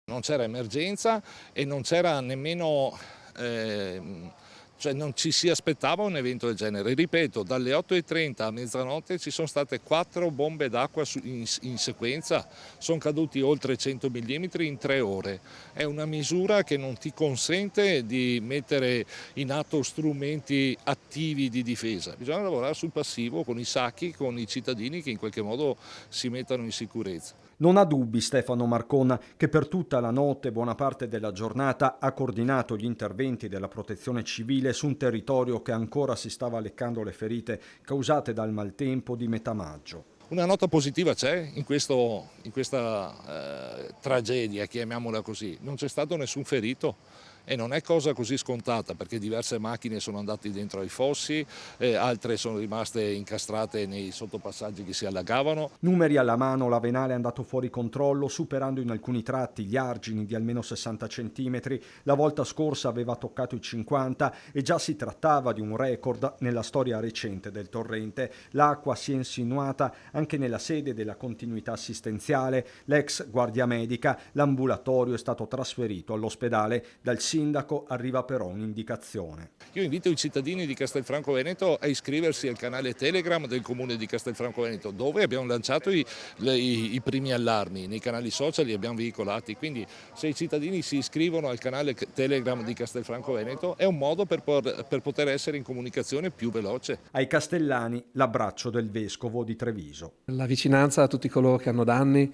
Non c'era emergenza e non c'era nemmeno, cioè non ci si aspettava un evento del genere. Ripeto, dalle 8:30 a mezzanotte ci sono state 4 bombe d'acqua in sequenza, sono caduti oltre 100 mm in 3 ore. È una misura che non ti consente di mettere in atto strumenti attivi di difesa. Bisogna lavorare sul passivo, con i sacchi, con i cittadini che in qualche modo si mettano in sicurezza. Non ha dubbi Stefano Marcon, che per tutta la notte e buona parte della giornata ha coordinato gli interventi della protezione civile su un territorio che ancora si stava leccando le ferite causate dal maltempo di metà maggio. Una nota positiva c'è in questa tragedia, chiamiamola così. Non c'è stato nessun ferito e non è cosa così scontata, perché diverse macchine sono andate dentro ai fossi, altre sono rimaste incastrate nei sottopassaggi che si allagavano. Numeri alla mano, l'Avenale è andato fuori controllo, superando in alcuni tratti gli argini di almeno 60 centimetri. La volta scorsa aveva toccato i 50 e già si trattava di un record nella storia recente del torrente. L'acqua si è insinuata anche nella sede della continuità assistenziale, l'ex guardia medica. L'ambulatorio è stato trasferito all'ospedale. Dal sindaco arriva però un'indicazione. Io invito i cittadini di Castelfranco Veneto a iscriversi al canale Telegram del comune di Castelfranco Veneto, dove abbiamo lanciato i primi allarmi. Nei canali social li abbiamo veicolati, quindi se i cittadini si iscrivono al canale Telegram di Castelfranco Veneto è un modo per poter essere in comunicazione più veloce. Ai castellani l'abbraccio del vescovo di Treviso. La vicinanza a tutti coloro che hanno danni,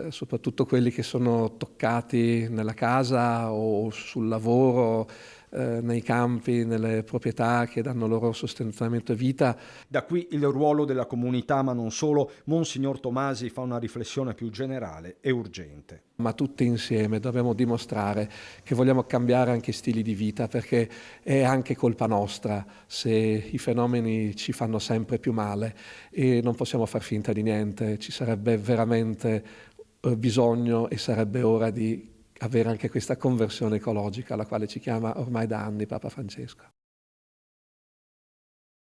soprattutto quelli che sono toccati nella casa o sul lavoro, nei campi, nelle proprietà che danno loro sostentamento e vita. Da qui il ruolo della comunità, ma non solo. Monsignor Tomasi fa una riflessione più generale e urgente. Ma tutti insieme dobbiamo dimostrare che vogliamo cambiare anche stili di vita, perché è anche colpa nostra se i fenomeni ci fanno sempre più male e non possiamo far finta di niente. Ci sarebbe veramente bisogno e sarebbe ora di avere anche questa conversione ecologica alla quale ci chiama ormai da anni Papa Francesco.